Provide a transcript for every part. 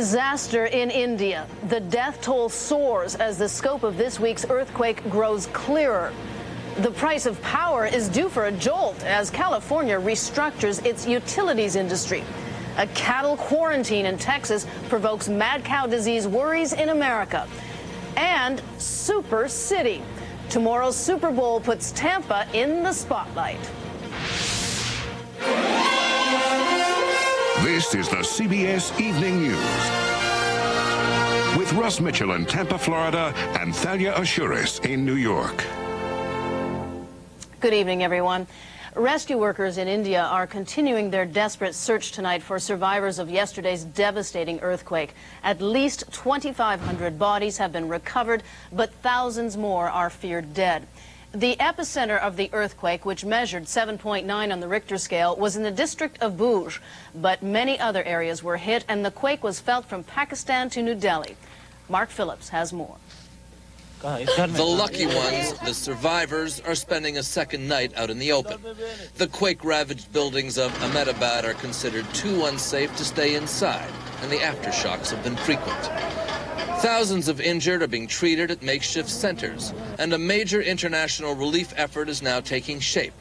Disaster in India. The death toll soars as the scope of this week's earthquake grows clearer. The price of power is due for a jolt as California restructures its utilities industry. A cattle quarantine in Texas provokes mad cow disease worries in America. And Super City. Tomorrow's Super Bowl puts Tampa in the spotlight. This is the CBS Evening News. With Russ Mitchell in Tampa, Florida, and Thalia Ashuris in New York. Good evening, everyone. Rescue workers in India are continuing their desperate search tonight for survivors of yesterday's devastating earthquake. At least 2,500 bodies have been recovered, but thousands more are feared dead. The epicenter of the earthquake, which measured 7.9 on the Richter scale, was in the district of Bhuj, but many other areas were hit, and the quake was felt from Pakistan to New Delhi. Mark Phillips has more. The lucky ones, the survivors, are spending a second night out in the open. The quake-ravaged buildings of Ahmedabad are considered too unsafe to stay inside, and the aftershocks have been frequent. Thousands of injured are being treated at makeshift centers, and a major international relief effort is now taking shape.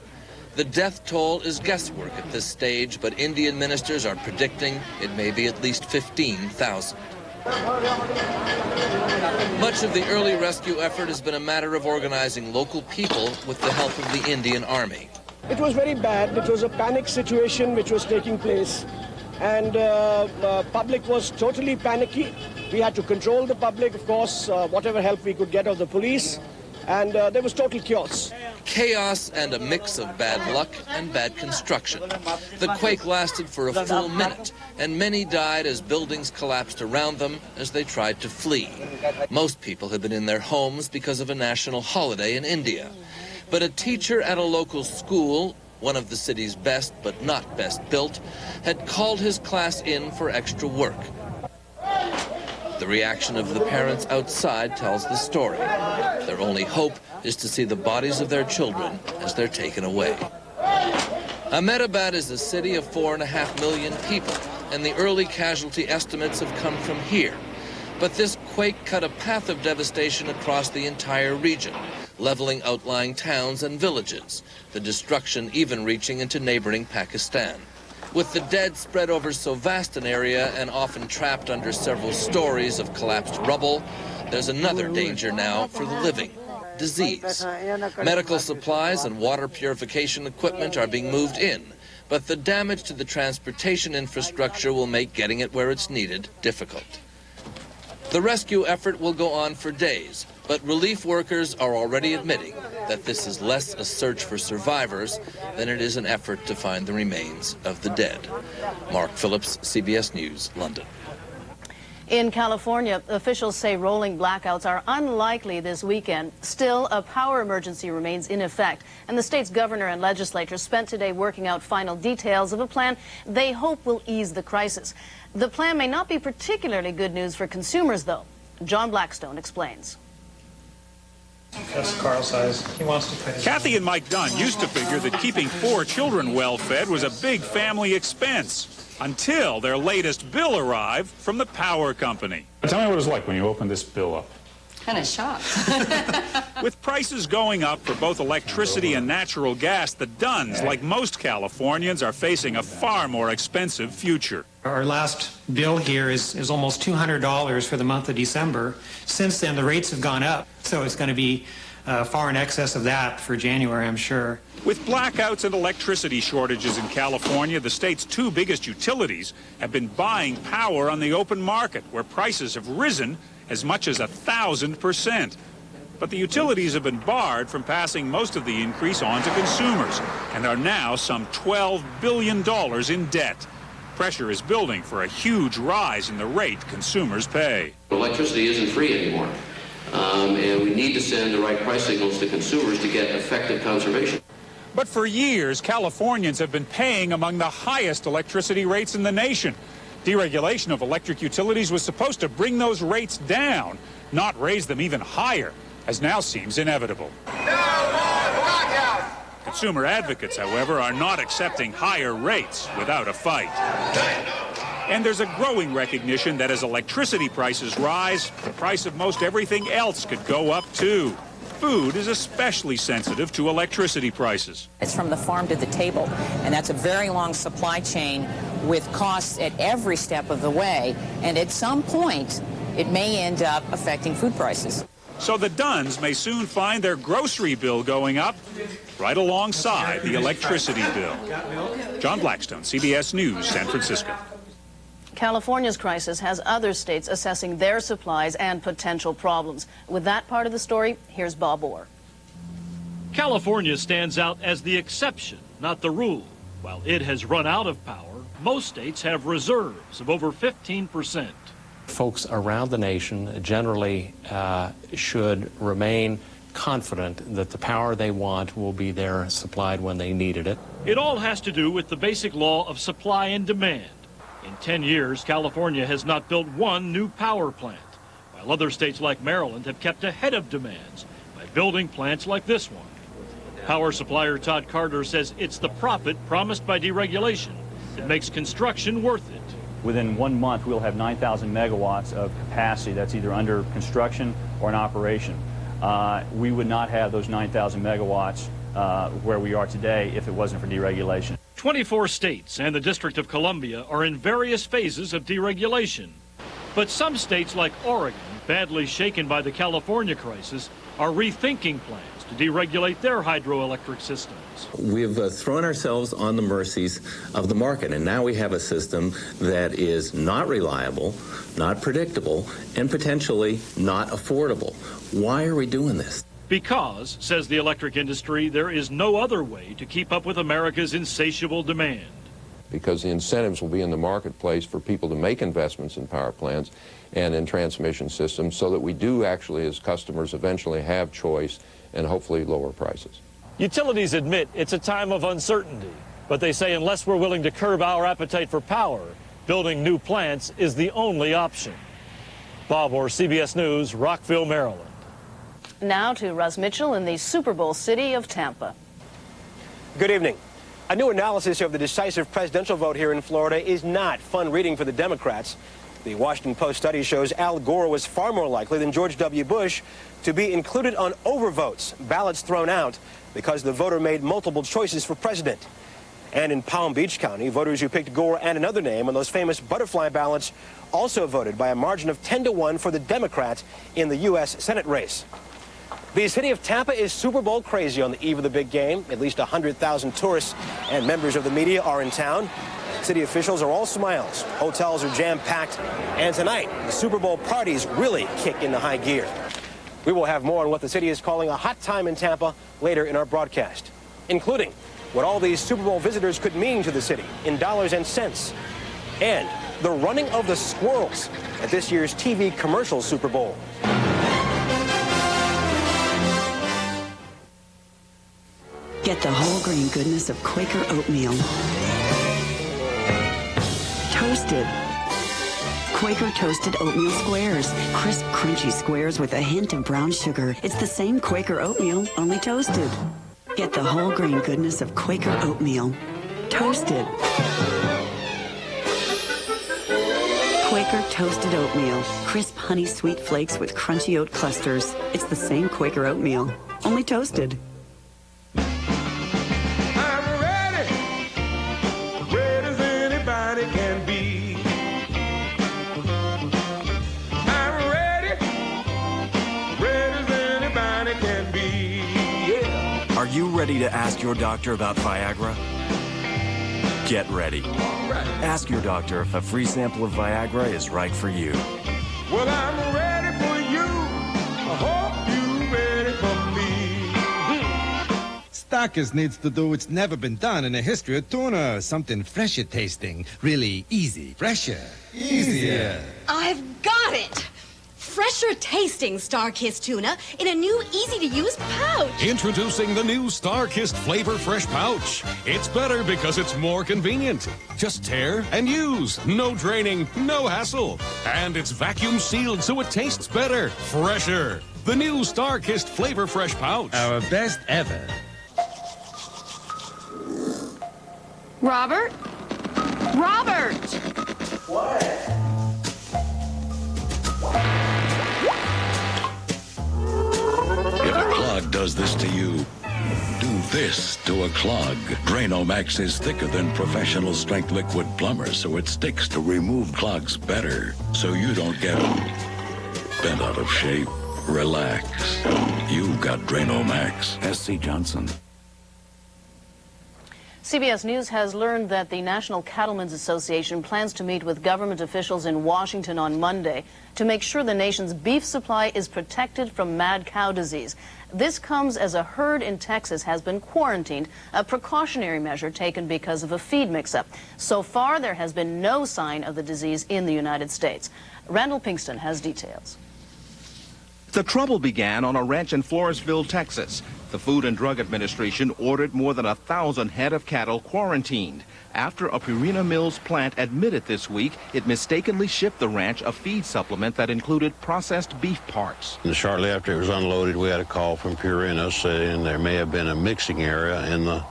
The death toll is guesswork at this stage, but Indian ministers are predicting it may be at least 15,000. Much of the early rescue effort has been a matter of organizing local people with the help of the Indian Army. It was very bad. It was a panic situation which was taking place, and the public was totally panicky. We had to control the public, of course, whatever help we could get of the police, and there was total chaos. Chaos and a mix of bad luck and bad construction. The quake lasted for a full minute, and many died as buildings collapsed around them as they tried to flee. Most people had been in their homes because of a national holiday in India. But a teacher at a local school, one of the city's best but not best built, had called his class in for extra work. The reaction of the parents outside tells the story. Their only hope is to see the bodies of their children as they're taken away. Ahmedabad is a city of 4.5 million people, and the early casualty estimates have come from here. But this quake cut a path of devastation across the entire region, leveling outlying towns and villages, the destruction even reaching into neighboring Pakistan. With the dead spread over so vast an area and often trapped under several stories of collapsed rubble, there's another danger now for the living: disease. Medical supplies and water purification equipment are being moved in, but the damage to the transportation infrastructure will make getting it where it's needed difficult. The rescue effort will go on for days, but relief workers are already admitting that this is less a search for survivors than it is an effort to find the remains of the dead. Mark Phillips, CBS News, London. In California, officials say rolling blackouts are unlikely this weekend. Still, a power emergency remains in effect, and the state's governor and legislature spent today working out final details of a plan they hope will ease the crisis. The plan may not be particularly good news for consumers, though. John Blackstone explains. That's Carl size. He wants to cut his... Kathy and Mike Dunn used to figure that keeping 4 children well-fed was a big family expense, until their latest bill arrived from the power company. Tell me what it was like when you opened this bill up. Kind of shocked. With prices going up for both electricity and natural gas, the Dunns, like most Californians, are facing a far more expensive future. Our last bill here is almost $200 for the month of December. Since then, the rates have gone up, so it's going to be far in excess of that for January, I'm sure. With blackouts and electricity shortages in California, the state's 2 biggest utilities have been buying power on the open market, where prices have risen as much as 1,000%. But the utilities have been barred from passing most of the increase on to consumers, and are now some $12 billion in debt. Pressure is building for a huge rise in the rate consumers pay. Electricity isn't free anymore, and we need to send the right price signals to consumers to get effective conservation. But for years, Californians have been paying among the highest electricity rates in the nation. Deregulation of electric utilities was supposed to bring those rates down, not raise them even higher, as now seems inevitable. Consumer advocates, however, are not accepting higher rates without a fight. And there's a growing recognition that as electricity prices rise, the price of most everything else could go up too. Food is especially sensitive to electricity prices. It's from the farm to the table, and that's a very long supply chain with costs at every step of the way, and at some point it may end up affecting food prices. So the Dunns may soon find their grocery bill going up right alongside the electricity bill. John Blackstone, CBS News, San Francisco. California's crisis has other states assessing their supplies and potential problems. With that part of the story, here's Bob Orr. California stands out as the exception, not the rule. While it has run out of power, most states have reserves of over 15%. Folks around the nation generally should remain confident that the power they want will be there supplied when they needed it. It all has to do with the basic law of supply and demand. In 10 years, California has not built one new power plant, while other states like Maryland have kept ahead of demands by building plants like this one. Power supplier Todd Carter says it's the profit promised by deregulation that makes construction worth it. Within 1 month, we'll have 9,000 megawatts of capacity that's either under construction or in operation. We would not have those 9,000 megawatts where we are today if it wasn't for deregulation. 24 states and the District of Columbia are in various phases of deregulation. But some states like Oregon, badly shaken by the California crisis, are rethinking plans to deregulate their hydroelectric systems. We've thrown ourselves on the mercies of the market, and now we have a system that is not reliable, not predictable, and potentially not affordable. Why are we doing this? Because, says the electric industry, there is no other way to keep up with America's insatiable demand. Because the incentives will be in the marketplace for people to make investments in power plants and in transmission systems so that we do actually, as customers, eventually have choice and hopefully lower prices. Utilities admit it's a time of uncertainty, but they say unless we're willing to curb our appetite for power, building new plants is the only option. Bob Orr, CBS News, Rockville, Maryland. Now to Russ Mitchell in the Super Bowl city of Tampa. Good evening. A new analysis of the decisive presidential vote here in Florida is not fun reading for the Democrats. The Washington Post study shows Al Gore was far more likely than George W. Bush to be included on overvotes, ballots thrown out, because the voter made multiple choices for president. And in Palm Beach County, voters who picked Gore and another name on those famous butterfly ballots also voted by a margin of 10-1 for the Democrats in the U.S. Senate race. The city of Tampa is Super Bowl crazy on the eve of the big game. At least 100,000 tourists and members of the media are in town. City officials are all smiles. Hotels are jam-packed. And tonight, the Super Bowl parties really kick into high gear. We will have more on what the city is calling a hot time in Tampa later in our broadcast, including what all these Super Bowl visitors could mean to the city in dollars and cents, and the running of the squirrels at this year's TV commercial Super Bowl. Get the whole grain goodness of Quaker oatmeal. Toasted. Quaker toasted oatmeal squares. Crisp, crunchy squares with a hint of brown sugar. It's the same Quaker oatmeal, only toasted. Get the whole grain goodness of Quaker oatmeal. Toasted. Quaker toasted oatmeal. Crisp honey sweet flakes with crunchy oat clusters. It's the same Quaker oatmeal, only toasted. Are you ready to ask your doctor about Viagra? Get ready. Ask your doctor if a free sample of Viagra is right for you. Well, I'm ready for you. I hope you're ready for me. Starkist needs to do what's never been done in the history of tuna. Something fresher tasting. Really easy. Fresher. Easier. I've got it. Fresher tasting Starkist tuna in a new easy-to-use pouch. Introducing the new Starkist Flavor Fresh Pouch. It's better because it's more convenient. Just tear and use. No draining, no hassle. And it's vacuum sealed so it tastes better, fresher. The new Starkist Flavor Fresh Pouch. Our best ever. Robert? Robert! If a clog does this to you, do this to a clog. Drano-Max is thicker than professional strength liquid plumber, so it sticks to remove clogs better, so you don't get bent out of shape. Relax. You've got Drano-Max. S.C. Johnson. CBS News has learned that the National Cattlemen's Association plans to meet with government officials in Washington on Monday to make sure the nation's beef supply is protected from mad cow disease. This comes as a herd in Texas has been quarantined, a precautionary measure taken because of a feed mix-up. So far, there has been no sign of the disease in the United States. Randall Pinkston has details. The trouble began on a ranch in Floresville, Texas. The Food and Drug Administration ordered more than 1,000 head of cattle quarantined after a Purina Mills plant admitted this week it mistakenly shipped the ranch a feed supplement that included processed beef parts. And shortly after it was unloaded, we had a call from Purina saying there may have been a mixing area in the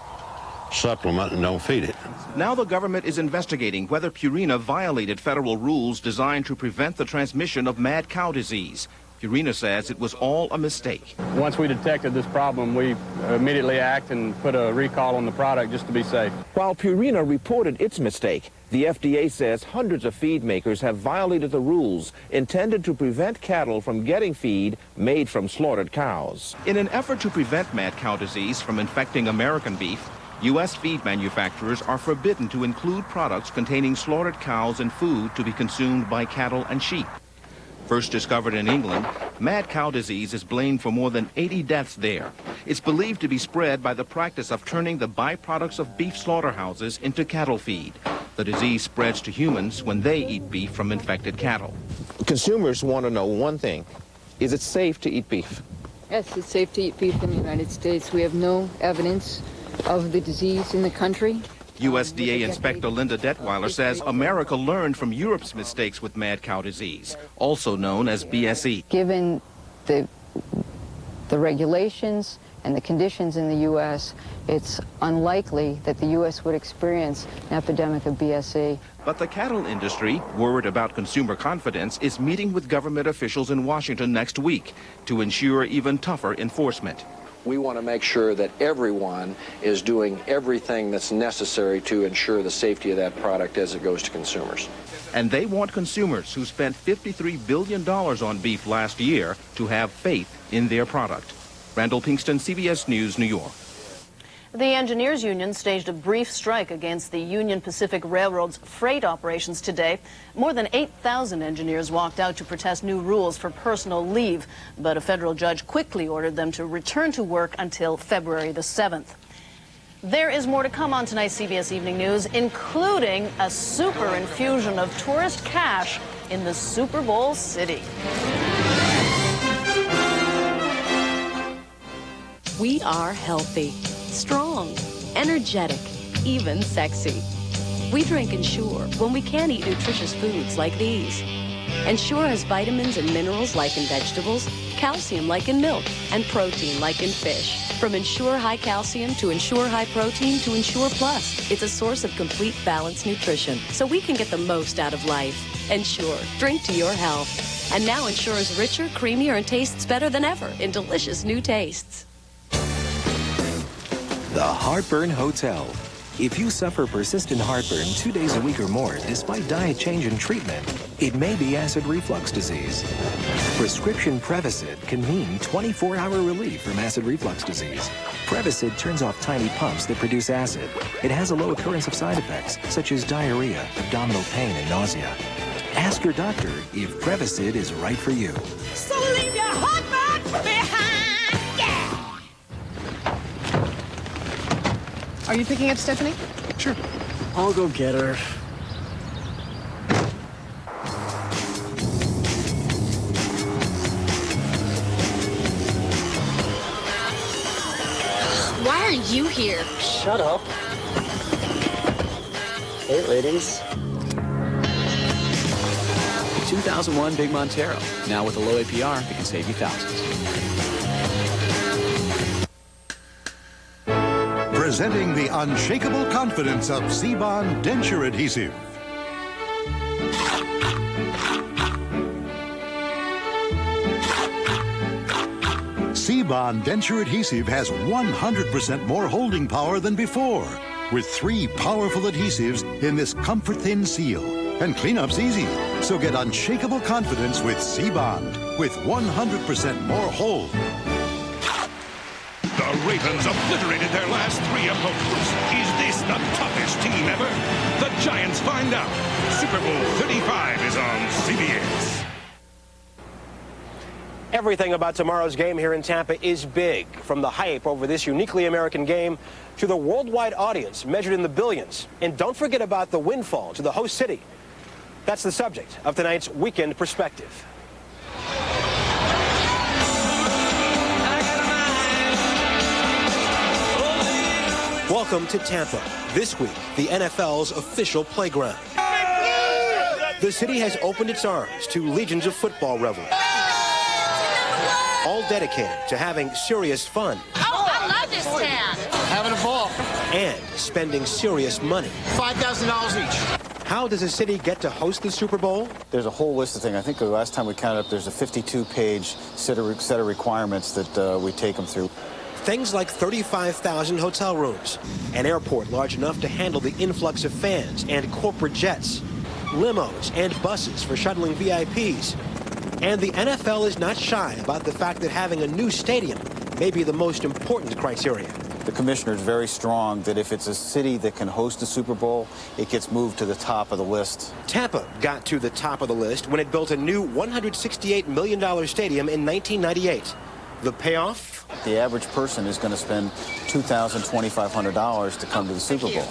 supplement and don't feed it. Now the government is investigating whether Purina violated federal rules designed to prevent the transmission of mad cow disease. Purina says it was all a mistake. Once we detected this problem, we immediately acted and put a recall on the product just to be safe. While Purina reported its mistake, the FDA says hundreds of feed makers have violated the rules intended to prevent cattle from getting feed made from slaughtered cows. In an effort to prevent mad cow disease from infecting American beef, U.S. feed manufacturers are forbidden to include products containing slaughtered cows in food to be consumed by cattle and sheep. First discovered in England, mad cow disease is blamed for more than 80 deaths there. It's believed to be spread by the practice of turning the byproducts of beef slaughterhouses into cattle feed. The disease spreads to humans when they eat beef from infected cattle. Consumers want to know one thing. Is it safe to eat beef? Yes, it's safe to eat beef in the United States. We have no evidence of the disease in the country. USDA Inspector Linda Detweiler says America learned from Europe's mistakes with mad cow disease, also known as BSE. Given the regulations and the conditions in the U.S., it's unlikely that the U.S. would experience an epidemic of BSE. But the cattle industry, worried about consumer confidence, is meeting with government officials in Washington next week to ensure even tougher enforcement. We want to make sure that everyone is doing everything that's necessary to ensure the safety of that product as it goes to consumers. And they want consumers who spent $53 billion on beef last year to have faith in their product. Randall Pinkston, CBS News, New York. The engineers union staged a brief strike against the Union Pacific Railroad's freight operations today. More than 8,000 engineers walked out to protest new rules for personal leave, but a federal judge quickly ordered them to return to work until February the 7th. There is more to come on tonight's CBS Evening News, including a super infusion of tourist cash in the Super Bowl city. We are healthy, strong, energetic, even sexy. We drink Ensure when we can't eat nutritious foods like these. Ensure has vitamins and minerals like in vegetables, calcium like in milk, and protein like in fish. From Ensure High Calcium to Ensure High Protein to Ensure Plus, it's a source of complete balanced nutrition so we can get the most out of life. Ensure, drink to your health. And now Ensure is richer, creamier, and tastes better than ever in delicious new tastes. The Heartburn Hotel. If you suffer persistent heartburn 2 days a week or more, despite diet change and treatment, it may be acid reflux disease. Prescription Prevacid can mean 24-hour relief from acid reflux disease. Prevacid turns off tiny pumps that produce acid. It has a low occurrence of side effects, such as diarrhea, abdominal pain, and nausea. Ask your doctor if Prevacid is right for you. So leave your heartburn behind. Are you picking up Stephanie? Sure. I'll go get her. Why are you here? Shut up. Hey, ladies. 2001 Big Montero. Now with a low APR, it can save you thousands. Presenting the unshakable confidence of C-Bond denture adhesive. C-Bond denture adhesive has 100% more holding power than before, with 3 powerful adhesives in this comfort-thin seal. And cleanup's easy, so get unshakable confidence with C-Bond, with 100% more hold. The Ravens obliterated their last 3 opponents. Is this the toughest team ever? The Giants find out. Super Bowl 35 is on CBS. Everything about tomorrow's game here in Tampa is big, from the hype over this uniquely American game to the worldwide audience measured in the billions. And don't forget about the windfall to the host city. That's the subject of tonight's Weekend Perspective. Welcome to Tampa. This week, the NFL's official playground. The city has opened its arms to legions of football revelers, all dedicated to having serious fun. Oh, I love this town. Having a ball. And spending serious money. $5,000 each. How does a city get to host the Super Bowl? There's a whole list of things. I think the last time we counted up, there's a 52-page set of requirements that we take them through. Things like 35,000 hotel rooms, an airport large enough to handle the influx of fans and corporate jets, limos and buses for shuttling VIPs. And the NFL is not shy about the fact that having a new stadium may be the most important criteria. The commissioner is very strong that if it's a city that can host a Super Bowl, it gets moved to the top of the list. Tampa got to the top of the list when it built a new $168 million stadium in 1998. The payoff? The average person is going to spend $2,000, $2,500 to come to the Super Bowl.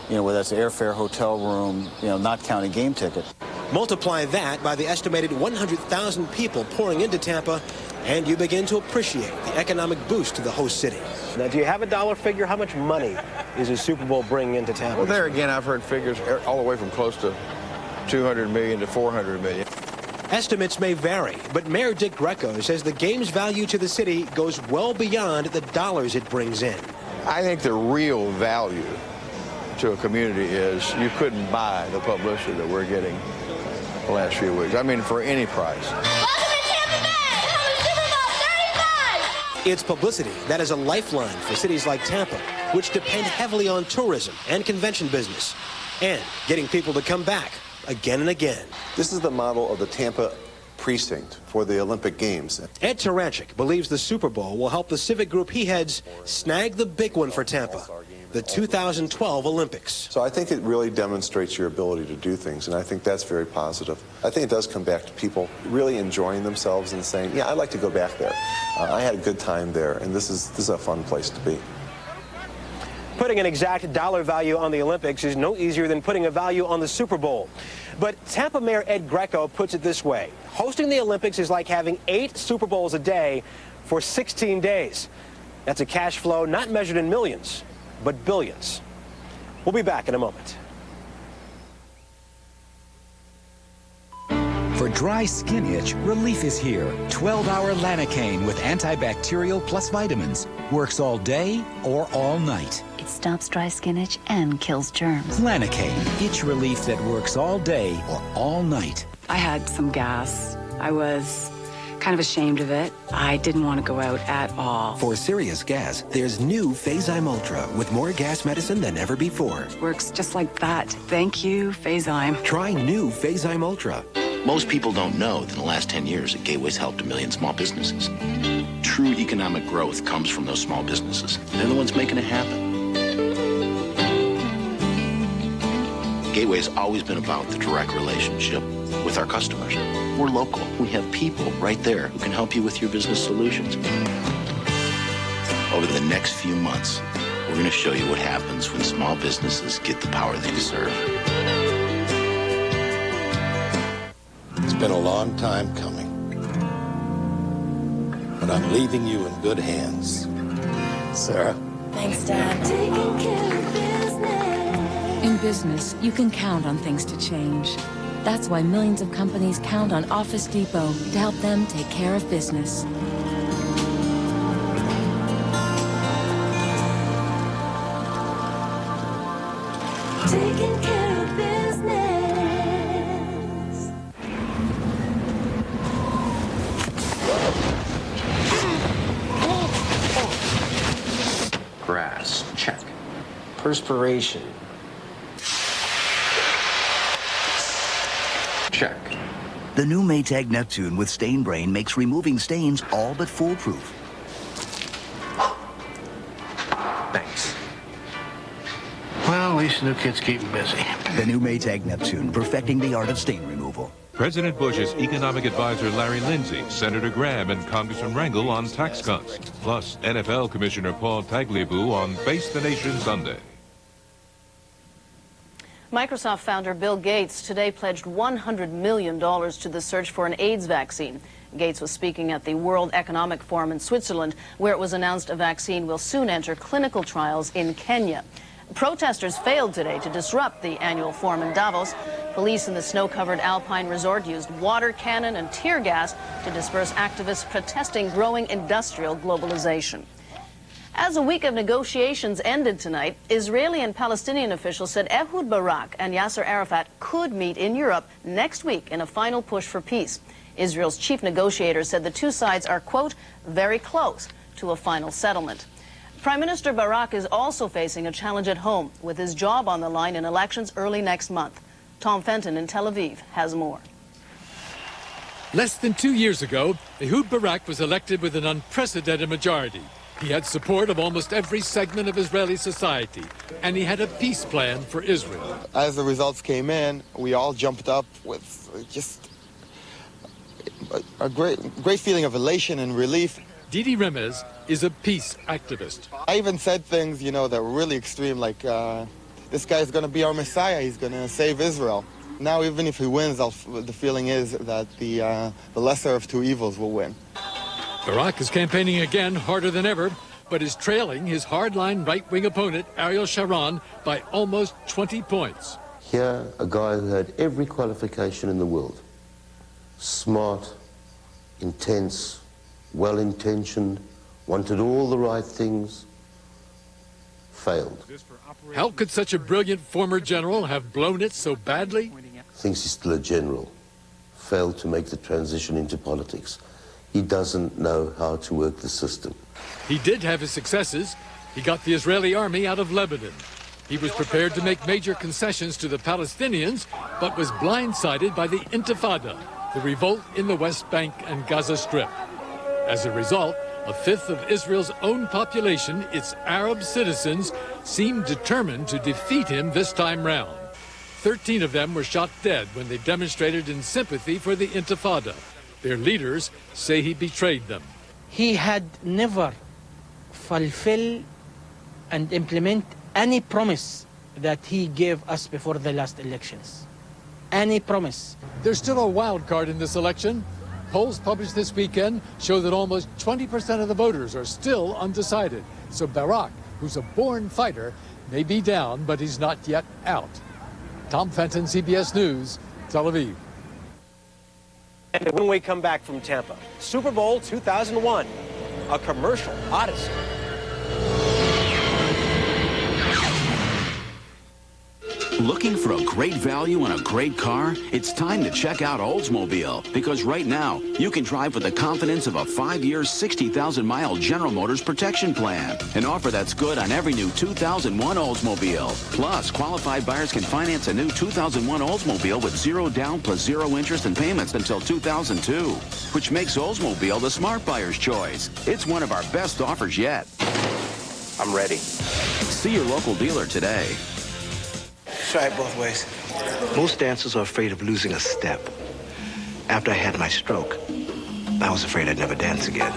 You know, whether that's airfare, hotel room, not counting game ticket. Multiply that by the estimated 100,000 people pouring into Tampa, and you begin to appreciate the economic boost to the host city. Now, do you have a dollar figure? How much money is a Super Bowl bringing into Tampa? Well, there again, I've heard figures all the way from close to $200 million to $400 million. Estimates may vary, but Mayor Dick Greco says the game's value to the city goes well beyond the dollars it brings in. I think the real value to a community is you couldn't buy the publicity that we're getting the last few weeks. I mean, for any price. It's publicity that is a lifeline for cities like Tampa, which depend heavily on tourism and convention business, and getting people to come back again and again. This is the model of the Tampa precinct for the Olympic Games. Ed Taranchik believes the Super Bowl will help the civic group he heads snag the big one for Tampa, the 2012 Olympics. So I think it really demonstrates your ability to do things, and I think that's very positive. I think it does come back to people really enjoying themselves and saying, yeah, I'd like to go back there. I had a good time there, and this is a fun place to be. Putting an exact dollar value on the Olympics is no easier than putting a value on the Super Bowl. But Tampa Mayor Ed Greco puts it this way. Hosting the Olympics is like having 8 Super Bowls a day for 16 days. That's a cash flow not measured in millions, but billions. We'll be back in a moment. For dry skin itch, relief is here. 12-hour Lanacane with antibacterial plus vitamins. Works all day or all night. It stops dry skin itch and kills germs. Lanacane, itch relief that works all day or all night. I had some gas. I was kind of ashamed of it. I didn't want to go out at all. For serious gas, there's new Phazyme Ultra with more gas medicine than ever before. Works just like that. Thank you, Phazyme. Try new Phazyme Ultra. Most people don't know that in the last 10 years that Gateway's helped 1 million small businesses. True economic growth comes from those small businesses. They're the ones making it happen. Gateway's always been about the direct relationship with our customers. We're local. We have people right there who can help you with your business solutions. Over the next few months, we're going to show you what happens when small businesses get the power they deserve. It's been a long time coming, but I'm leaving you in good hands. Sarah? Thanks, Dad. Taking care of business. In business, you can count on things to change. That's why millions of companies count on Office Depot to help them take care of business. Taking care of business. perspiration. Check. The new Maytag Neptune with Stain Brain makes removing stains all but foolproof. Thanks. Well, at least the new kid's keeping busy. The new Maytag Neptune, perfecting the art of stain removal. President Bush's economic advisor Larry Lindsey, Senator Graham, and Congressman Rangel on tax cuts. Plus, NFL Commissioner Paul Tagliabue on Face the Nation Sunday. Microsoft founder Bill Gates today pledged $100 million to the search for an AIDS vaccine. Gates was speaking at the World Economic Forum in Switzerland, where it was announced a vaccine will soon enter clinical trials in Kenya. Protesters failed today to disrupt the annual forum in Davos. Police in the snow-covered Alpine resort used water cannon and tear gas to disperse activists protesting growing industrial globalization. As a week of negotiations ended tonight, Israeli and Palestinian officials said Ehud Barak and Yasser Arafat could meet in Europe next week in a final push for peace. Israel's chief negotiator said the two sides are, quote, very close to a final settlement. Prime Minister Barak is also facing a challenge at home, with his job on the line in elections early next month. Tom Fenton in Tel Aviv has more. Less than 2 years ago, Ehud Barak was elected with an unprecedented majority. He had support of almost every segment of Israeli society, and he had a peace plan for Israel. As the results came in, we all jumped up with just a great feeling of elation and relief. Didi Remez is a peace activist. I even said things, you know, that were really extreme, like, this guy's going to be our Messiah. He's going to save Israel. Now, even if he wins, the feeling is that the lesser of two evils will win. Barak is campaigning again harder than ever, but is trailing his hardline right-wing opponent, Ariel Sharon, by almost 20 points. Here, a guy who had every qualification in the world. Smart, intense, well-intentioned, wanted all the right things, failed. How could such a brilliant former general have blown it so badly? Thinks he's still a general. Failed to make the transition into politics. He doesn't know how to work the system. He did have his successes. He got the Israeli army out of Lebanon. He was prepared to make major concessions to the Palestinians, but was blindsided by the Intifada, the revolt in the West Bank and Gaza Strip. As a result, a fifth of Israel's own population, its Arab citizens, seemed determined to defeat him this time round. 13 of them were shot dead when they demonstrated in sympathy for the Intifada. Their leaders say he betrayed them. He had never fulfilled and implement any promise that he gave us before the last elections. Any promise. There's still a wild card in this election. Polls published this weekend show that almost 20% of the voters are still undecided. So Barak, who's a born fighter, may be down, but he's not yet out. Tom Fenton, CBS News, Tel Aviv. And when we come back from Tampa, Super Bowl 2001, a commercial odyssey. Looking for a great value on a great car? It's time to check out Oldsmobile, because right now you can drive with the confidence of a 5-year, 60,000-mile General Motors protection plan. An offer that's good on every new 2001 Oldsmobile. Plus, qualified buyers can finance a new 2001 Oldsmobile with 0 down plus 0 interest and payments until 2002, which makes Oldsmobile the smart buyer's choice. It's one of our best offers yet. I'm ready. See your local dealer today. Try it both ways. Most dancers are afraid of losing a step. After I had my stroke, I was afraid I'd never dance again.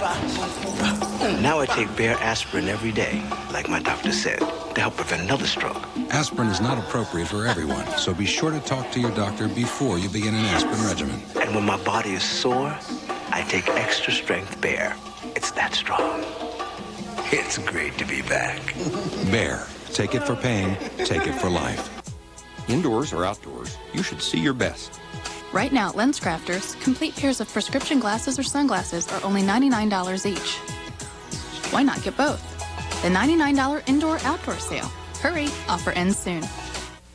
Now I take Bayer aspirin every day, like my doctor said, to help prevent another stroke. Aspirin is not appropriate for everyone, so be sure to talk to your doctor before you begin an aspirin regimen. And when my body is sore, I take extra strength Bayer. It's that strong. It's great to be back. Bayer. Take it for pain, take it for life. Indoors or outdoors, you should see your best. Right now at LensCrafters, complete pairs of prescription glasses or sunglasses are only $99 each. Why not get both? The $99 indoor-outdoor sale. Hurry, offer ends soon.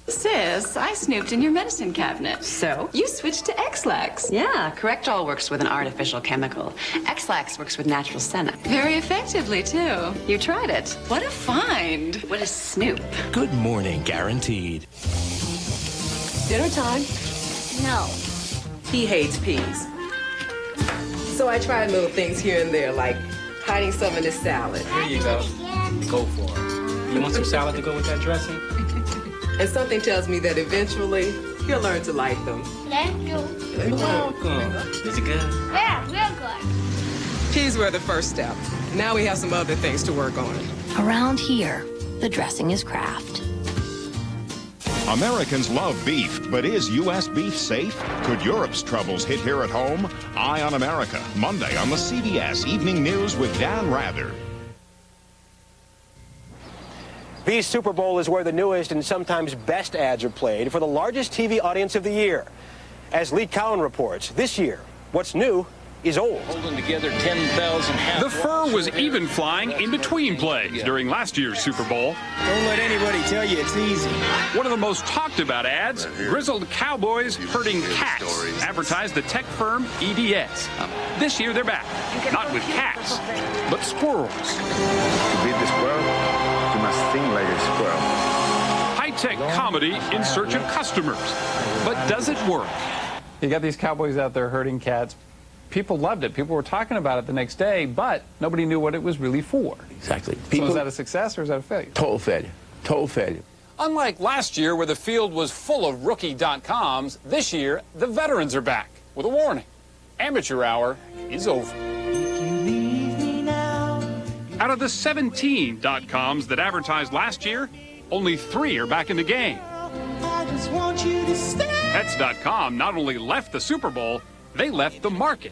Sis, I snooped in your medicine cabinet. So? You switched to X-Lax. Yeah, Correctol works with an artificial chemical. X-Lax works with natural senna. Very effectively, too. You tried it. What a find. What a snoop. Good morning, guaranteed. Dinner time? No. He hates peas. So I tried little things here and there, like hiding some in his salad. Here you go. Go for it. You want some salad to go with that dressing? And something tells me that eventually he'll learn to like them. Thank you. You're welcome. Is it good? Yeah, real good. Peas were the first step. Now we have some other things to work on. Around here, the dressing is Kraft. Americans love beef, but is U.S. beef safe? Could Europe's troubles hit here at home? Eye on America, Monday on the CBS Evening News with Dan Rather. The Super Bowl is where the newest and sometimes best ads are played for the largest TV audience of the year. As Lee Cowan reports, this year, what's new is old. Holding together 10,000 half. The fur was even flying in between plays during last year's Super Bowl. Don't let anybody tell you it's easy. One of the most talked about ads, grizzled cowboys herding cats, advertised the tech firm EDS. This year they're back, not with cats, but squirrels. To beat the squirrel, you must think like a squirrel. High-tech comedy in search of customers. But does it work? You got these cowboys out there herding cats. People loved it. People were talking about it the next day, but nobody knew what it was really for. Exactly. So is that a success or is that a failure? Total failure. Total failure. Unlike last year where the field was full of rookie.coms, this year the veterans are back with a warning. Amateur hour is over. Out of the 17 .coms that advertised last year, only 3 are back in the game. Pets.com not only left the Super Bowl, they left the market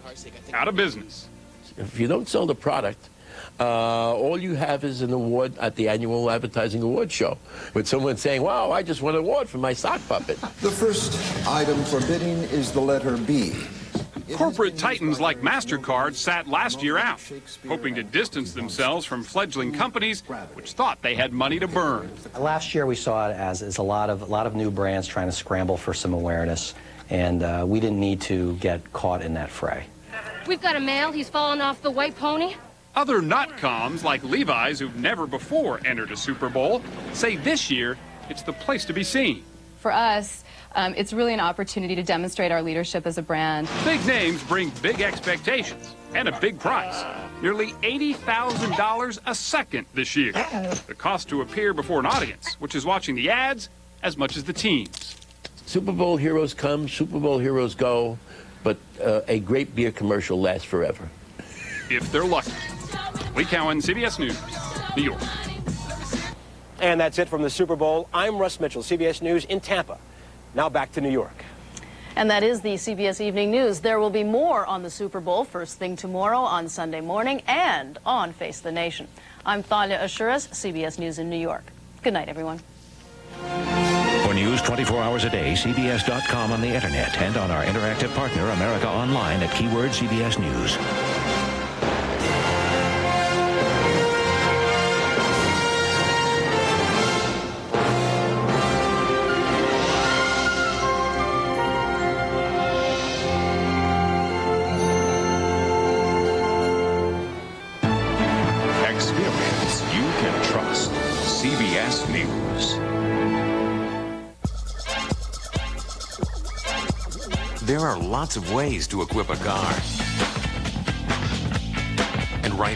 out of business. If you don't sell the product, all you have is an award at the annual advertising award show with someone saying, wow, I just won an award for my sock puppet. The first item for bidding is the letter B. Corporate titans like MasterCard sat last year out, hoping to distance themselves from fledgling companies which thought they had money to burn. Last year we saw it as a lot of new brands trying to scramble for some awareness, and we didn't need to get caught in that fray. We've got a male. He's fallen off the white pony. Other not-coms like Levi's, who've never before entered a Super Bowl, say this year it's the place to be seen. For us, it's really an opportunity to demonstrate our leadership as a brand. Big names bring big expectations and a big price. Nearly $80,000 a second this year. The cost to appear before an audience, which is watching the ads as much as the teams. Super Bowl heroes come, Super Bowl heroes go, but a great beer commercial lasts forever. If they're lucky. Lee Cowan, CBS News, New York. And that's it from the Super Bowl. I'm Russ Mitchell, CBS News in Tampa. Now back to New York. And that is the CBS Evening News. There will be more on the Super Bowl first thing tomorrow on Sunday morning and on Face the Nation. I'm Thalia Ashuras, CBS News in New York. Good night, everyone. For news 24 hours a day, CBS.com on the internet and on our interactive partner, America Online at keyword CBS News. Experience you can trust. CBS News. There are lots of ways to equip a car.